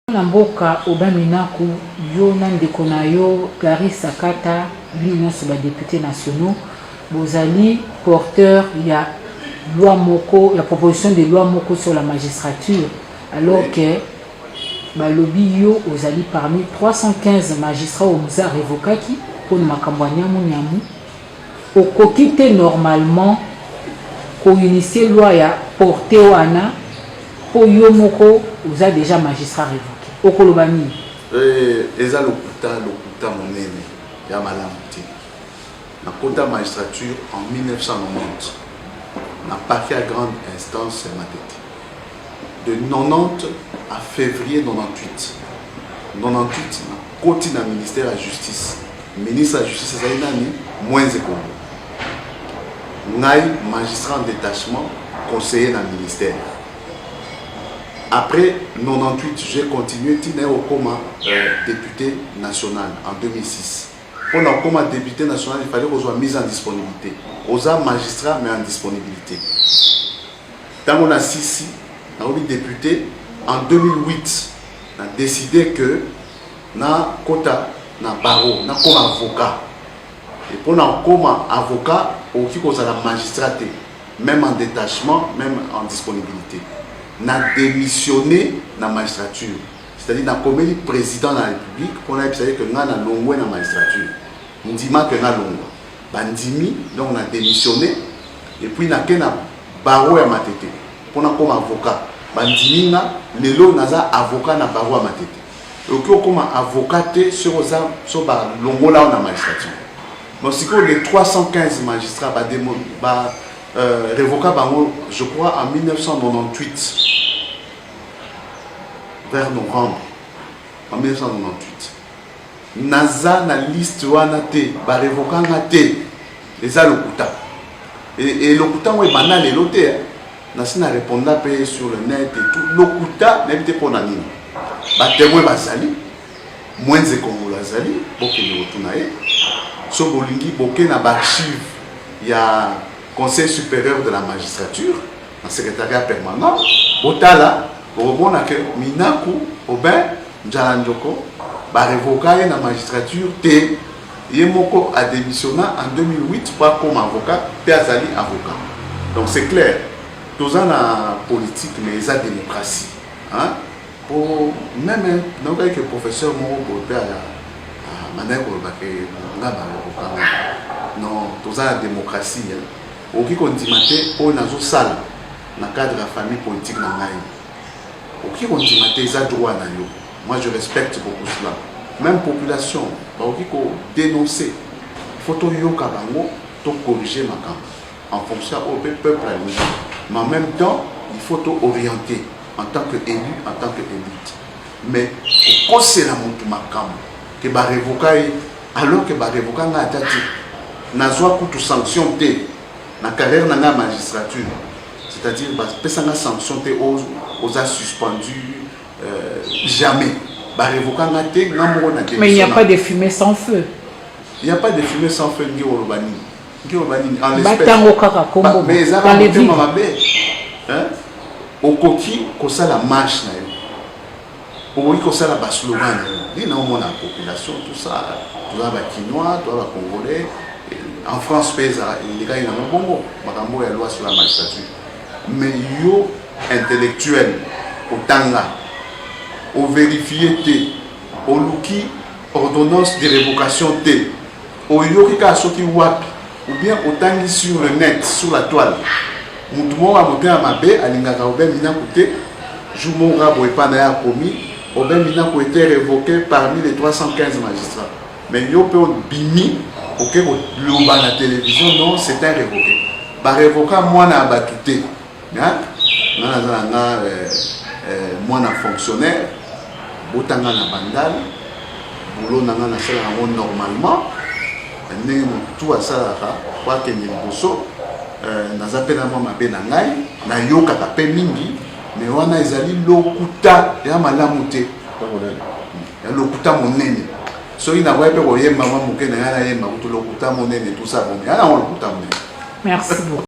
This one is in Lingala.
Namboka Obaminaku, yo nandeko na yo, Clarisse Kata, l'union sur les députés nationaux, Bozali, porteur, il y a loi Moko, la proposition de loi Moko sur la magistrature, alors que Balobi yo, Ozali parmi 315 magistrats au Mouza Revokaki, pour Makambwania Mouniamu, au kokite normalement, pour initier loi ya porté au Ana, pour yo Moko, vous avez déjà magistrat révoqué. Au Kolobani. Eza lokuta monene ya malamuti. Na kota magistrature en 1990. Na parquet à grande instance ya matete. De 90 à février 98. 98 na koti na ministère de la justice. Ministre de la justice ezali nani moins Kongo. Ngai magistrat en détachement, conseiller dans le ministère. Après 98, j'ai continué au coma député national en 2006. Pour le coma député national, il fallait qu'on soit mis en disponibilité. Aux magistrats, mais en disponibilité. Dans mon assise, on a député en 2008, on a décidé que na quota, na barreau, na comme avocat. Et pour le coma avocat, on a la magistraté, même en détachement, même en disponibilité. N'a démissionné dans la magistrature. C'est-à-dire dans le président de la République, pour dire que nous avons longué dans la magistrature. Nous disons que nous avons longué. Bandimi, donc on a démissionné. Et puis nous avons un barreau à ma tête. Pour nous comme avocat. Bandimi, nous avons un avocat dans barreau à ma tête. Et puis on comme avocat sur longué dans la magistrature. Donc si les 315 magistrats révoqué je crois en 1998 vers novembre en 1998 naza na liste wana te ba révoqué te les a lokuta et lokuta moi banal et l'autre na répondre pe sur le net et tout lokuta n'était pour nani ba témoin bazali moins de Congo lazali boke le retourner so bolingi boke na ba archive il y a Conseil supérieur de la magistrature, un secrétariat permanent, Botala, au que Minaku, Aubin, Djalandjoko, révoqué la magistrature, Yemoko a démissionné en 2008 pas comme avocat, Azali avocat. Donc c'est clair, tous en la politique, mais il y a la démocratie. Hein? Pour même que le professeur Moro non, tous en la démocratie. Au qui condimate au nazo sala na cadre de la famille politique na ngai au qui condimate za droit na yo moi je respecte beaucoup cela même population au qui ko dénoncer photo yo ka bango to corriger makam en fonction au peuple mais en même temps il faut to orienter en tant que élu en tant que élite mais ko c'est la mutu makam que ba révoquer alors que ba révoquer nga tati na zo ko to sanction té la carrière dans la magistrature, c'est-à-dire que les sanctions aux a suspendu jamais. Mais il n'y a pas de fumée sans feu. Il n'y a pas de fumée sans feu. En mais dans les villes. Au coquille, comme ça la marche. Au oui, comme ça la slogan. Il y a la population, tout ça. Tout ça, les Quinois, tout ça, les Congolais. En France, les gars, ils ont un bon mot, la loi sur la magistrature. Mais yo intellectuel, au tanga, au vérifié, au luki, ordonnance de révocation, au yorika soki wapi, ou bien au tangi sur le net, sur la toile. Moutoumou a monté à ma baie, à l'ingaka, au ben mina koute, Joumou Rabo et Panaya commis, au ben mina ko été révoqué parmi les 315 magistrats. Mais yo peut bimi. Ok, la télévision, non, c'est un révoqué. Par révoqué, moi, je suis abattuté. Moi, je suis fonctionnaire. Je suis bandal. Je suis normalement. Tout à ça, je suis mais on a ezali lokuta ya malamuté. Ya lokuta monene. So il n'a pas pu voyer maman mouké na yemba kutulokuta monene tout ça bon. Ya na lokuta monene. Merci beaucoup.